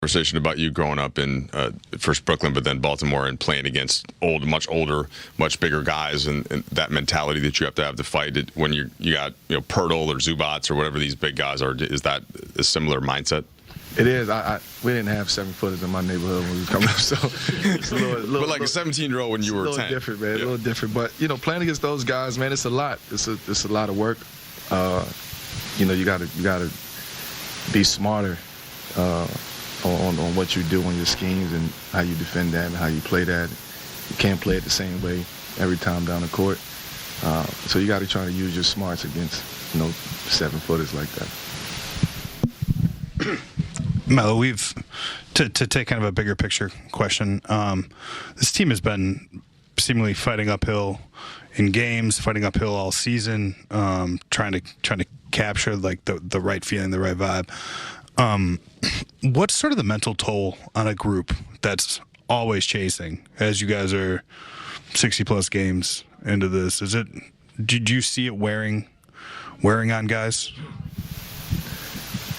Conversation about you growing up in first Brooklyn, but then Baltimore, and playing against much older, much bigger guys, and that mentality that you have to fight it when you got Pirtle or Zubats or whatever these big guys are. Is that a similar mindset? It is. We didn't have 7-footers in my neighborhood when we was coming up, so it's a little but like a 17-year-old when you were 10. A little different, man. Yeah. A little different. But playing against those guys, man, it's a lot. It's a lot of work. You gotta be smarter on what you do on your schemes and how you defend that and how you play that. You can't play it the same way every time down the court. So you got to try to use your smarts against 7-footers like that. Melo, we've to take kind of a bigger picture question. This team has been seemingly fighting uphill in games, fighting uphill all season, trying to capture like the right feeling, the right vibe. What's sort of the mental toll on a group that's always chasing as you guys are 60-plus games into this? Did you see it wearing on guys?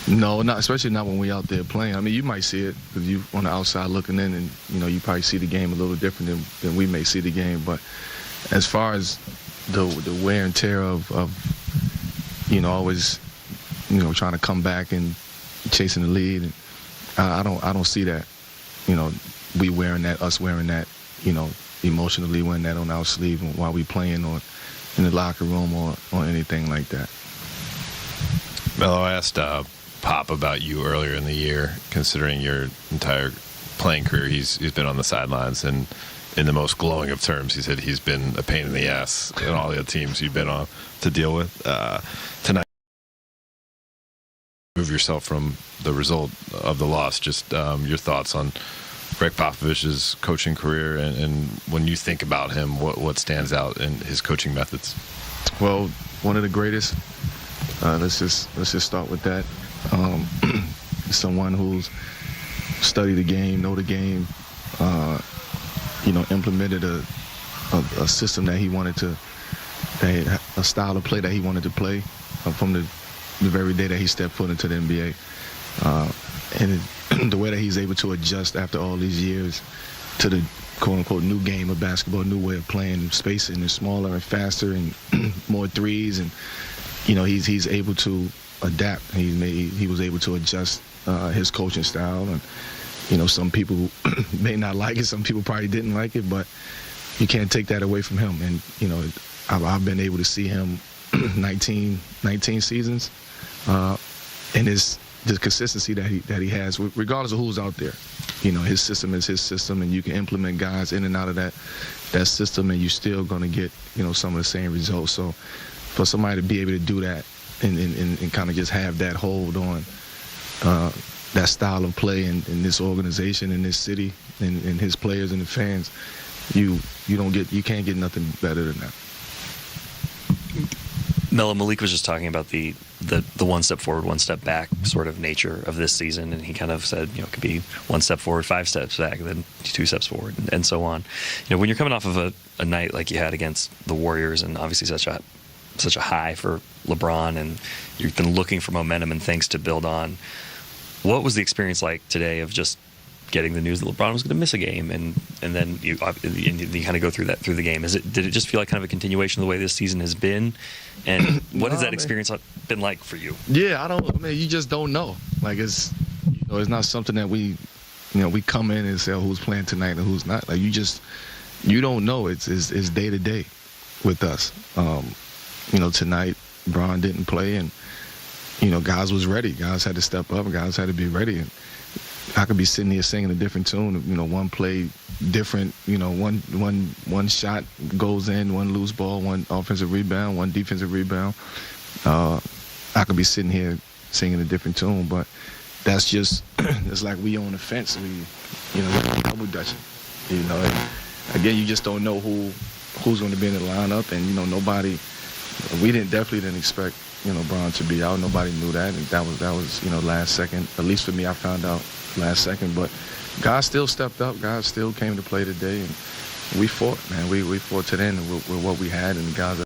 No, especially not when we out there playing. I mean, you might see it because you on the outside looking in, and you probably see the game a little different than we may see the game. But as far as the wear and tear of always trying to come back and chasing the lead, and I don't see that. We wearing that, us wearing that, emotionally wearing that on our sleeve while we playing or in the locker room or anything like that. Melo, I asked Pop about you earlier in the year, considering your entire playing career. He's been on the sidelines, and in the most glowing of terms, he said he's been a pain in the ass in all the teams you've been on to deal with. Tonight, move yourself from the result of the loss. Just your thoughts on Greg Popovich's coaching career, and when you think about him, what stands out in his coaching methods? Well, one of the greatest. Let's just start with that. Someone who's studied the game, know the game, implemented a system that he wanted to, a style of play that he wanted to play from the very day that he stepped foot into the NBA. And the way that he's able to adjust after all these years to the quote-unquote new game of basketball, new way of playing, spacing is smaller and faster and more threes, and he's able to adapt. He was able to adjust his coaching style, and some people may not like it, some people probably didn't like it, but you can't take that away from him. And I've been able to see him 19 seasons, and the consistency that he has, regardless of who's out there. His system is his system, and you can implement guys in and out of that system, and you're still going to get some of the same results. So for somebody to be able to do that and kind of just have that hold on that style of play in this organization, in this city, and his players and the fans, you can't get nothing better than that. Melo, Malik was just talking about the one step forward, one step back sort of nature of this season, and he kind of said, it could be one step forward, 5 steps back, then 2 steps forward, and so on. When you're coming off of a night like you had against the Warriors, and obviously such a high for LeBron, and you've been looking for momentum and things to build on, what was the experience like today of just getting the news that LeBron was going to miss a game, and then you kind of go through the game? Did it just feel like kind of a continuation of the way this season has been? And what has that experience been like for you? Yeah, you just don't know. Like it's not something that we come in and say, who's playing tonight and who's not. Like you don't know. It's day to day with us. Tonight LeBron didn't play, and guys was ready. Guys had to step up, and guys had to be ready. And I could be sitting here singing a different tune. One play different. One shot goes in, one loose ball, one offensive rebound, one defensive rebound. I could be sitting here singing a different tune, but that's just it's like we on the fence. We double dutching. Again, you just don't know who's going to be in the lineup, and nobody. We definitely didn't expect Bron to be out. Nobody knew that, and that was last second. At least for me, I found out last second. But guys still stepped up. Guys still came to play today, and we fought, man. We fought to the end with what we had, and guys.